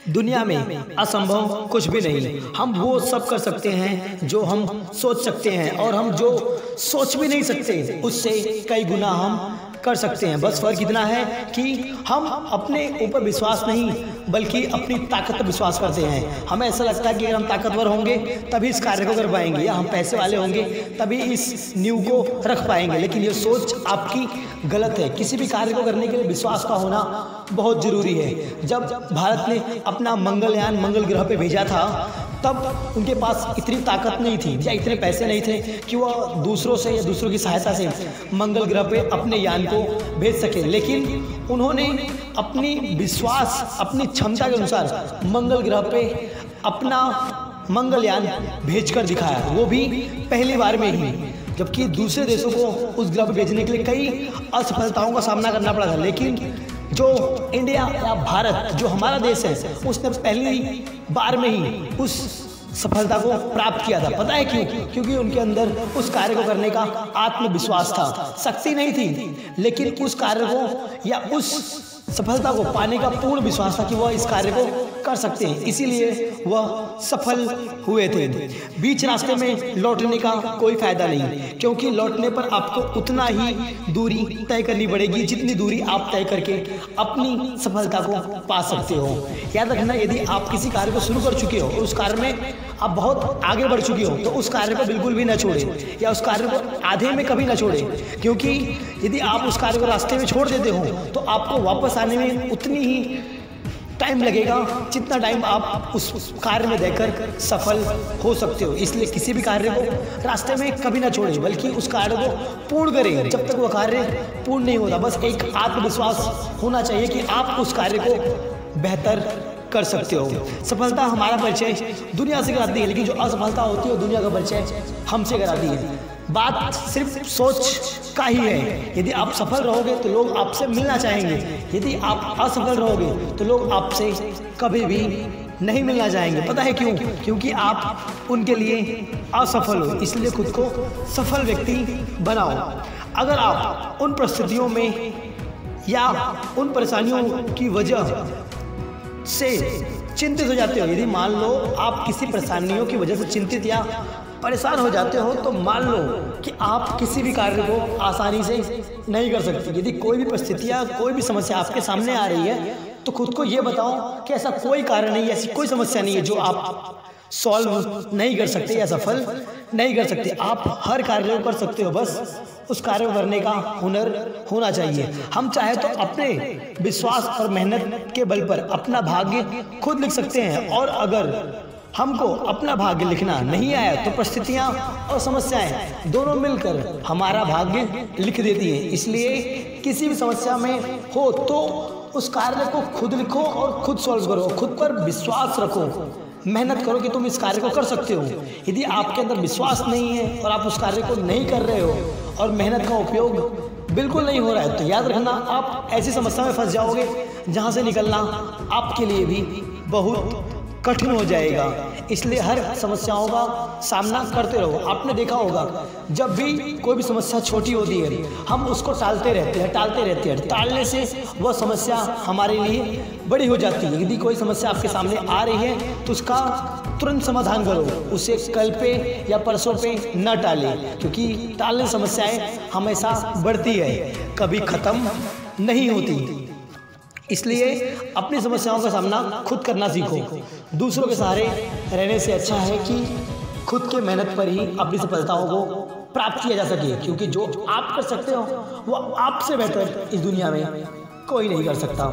दुनिया में असंभव कुछ भी नहीं। हम वो सब कर सकते हैं जो हम सोच सकते हैं, और हम जो सोच भी नहीं सकते उससे कई गुना हम कर सकते हैं। बस फर्क इतना है कि हम अपने ऊपर विश्वास नहीं बल्कि अपनी ताकत पर विश्वास करते हैं। हमें ऐसा लगता है कि अगर हम ताकतवर होंगे तभी इस कार्य को कर पाएंगे, या हम पैसे वाले होंगे तभी इस नींव को रख पाएंगे, लेकिन ये सोच आपकी गलत है। किसी भी कार्य को करने के लिए विश्वास का होना बहुत ज़रूरी है। जब भारत ने अपना मंगलयान मंगल ग्रह पे भेजा था तब उनके पास इतनी ताकत नहीं थी या इतने पैसे नहीं थे कि वह दूसरों से या दूसरों की सहायता से मंगल ग्रह पे अपने यान को भेज सके, लेकिन उन्होंने अपनी विश्वास अपनी क्षमता के अनुसार मंगल ग्रह पे अपना मंगलयान भेजकर दिखाया, वो भी पहली बार में ही। जबकि दूसरे देशों को उस ग्रह पर भेजने के लिए कई असफलताओं का सामना करना पड़ा था, लेकिन जो इंडिया या भारत जो हमारा देश है उसने पहली बार में ही उस सफलता को प्राप्त किया था। पता है क्यों? क्योंकि उनके अंदर उस कार्य को करने का आत्मविश्वास था। शक्ति नहीं थी, लेकिन उस कार्य को या उस सफलता को पाने का पूर्ण विश्वास था कि वह इस कार्य को कर सकते हैं, इसीलिए वह सफल हुए थे। बीच रास्ते में लौटने का कोई फायदा नहीं, क्योंकि लौटने पर आपको उतना ही दूरी तय करनी पड़ेगी जितनी दूरी आप तय करके अपनी सफलता को पा सकते हो। याद रखना, यदि आप किसी कार्य को शुरू कर चुके हो और उस कार्य में आप बहुत आगे बढ़ चुके हो तो उस कार्य को बिल्कुल भी न छोड़े, या उस कार्य को आधे में कभी न छोड़े, क्योंकि यदि आप उस कार्य को रास्ते में छोड़ देते हो तो आपको वापस आने में उतनी ही टाइम लगेगा जितना टाइम आप उस कार्य में देकर सफल हो सकते हो। इसलिए किसी भी कार्य को रास्ते में कभी ना छोड़ें, बल्कि उस कार्य को पूर्ण करें जब तक वह कार्य पूर्ण नहीं होता। बस एक आत्मविश्वास होना चाहिए कि आप उस कार्य को बेहतर कर सकते हो। सफलता हमारा परिचय दुनिया से कराती है, लेकिन जो असफलता होती है दुनिया का परिचय हमसे कराती है। बात सिर्फ सोच का ही है। यदि आप सफल रहोगे तो लोग आपसे मिलना चाहेंगे, यदि आप असफल रहोगे तो लोग आपसे कभी भी नहीं मिलना चाहेंगे। पता है क्यों? क्योंकि आप उनके लिए असफल हो, इसलिए खुद को सफल व्यक्ति बनाओ। अगर आप उन परिस्थितियों में या उन परेशानियों की वजह से चिंतित हो जाते हो, यदि मान लो आप किसी परेशानियों की वजह से चिंतित या परेशान हो जाते हो, तो मान लो कि आप किसी भी कार्य को आसानी से नहीं कर सकते। यदि कोई भी परिस्थिति या कोई भी समस्या आपके सामने आ रही है तो खुद को ये बताओ कि ऐसा कोई कार्य नहीं है, ऐसी कोई समस्या नहीं है जो आप सॉल्व नहीं कर सकते या सफल नहीं कर सकते। आप हर कार्य को कर सकते हो, बस उस कार्य को करने का हुनर होना चाहिए। हम चाहे तो अपने विश्वास और मेहनत के बल पर अपना भाग्य खुद लिख सकते हैं, और अगर हमको अपना भाग्य लिखना नहीं आया तो परिस्थितियाँ और समस्याएं दोनों मिलकर हमारा भाग्य लिख देती हैं। इसलिए किसी भी समस्या में हो तो उस कार्य को खुद लिखो और खुद सॉल्व करो, खुद पर विश्वास रखो, मेहनत करो कि तुम इस कार्य को कर सकते हो। यदि आपके अंदर विश्वास नहीं है और आप उस कार्य को नहीं कर रहे हो और मेहनत का उपयोग बिल्कुल नहीं हो रहा है, तो याद रखना आप ऐसी समस्या में फंस जाओगे जहाँ से निकलना आपके लिए भी बहुत कठिन हो जाएगा। इसलिए हर समस्याओं का सामना करते रहो। आपने देखा होगा जब भी कोई भी समस्या छोटी होती है हम उसको टालते रहते हैं। टालने से वह समस्या हमारे लिए बड़ी हो जाती है। यदि कोई समस्या आपके सामने आ रही है तो उसका तुरंत समाधान करो, उसे कल पे या परसों पे न टालें, क्योंकि टालने समस्याएं हमेशा बढ़ती है, कभी ख़त्म नहीं होती। इसलिए अपनी समस्याओं का सामना खुद करना सीखो। दूसरों के सहारे रहने से अच्छा है कि खुद के मेहनत पर ही अपनी सफलताओं को प्राप्त किया जा सके, क्योंकि जो आप कर सकते हो वो आपसे बेहतर इस दुनिया में कोई नहीं कर सकता।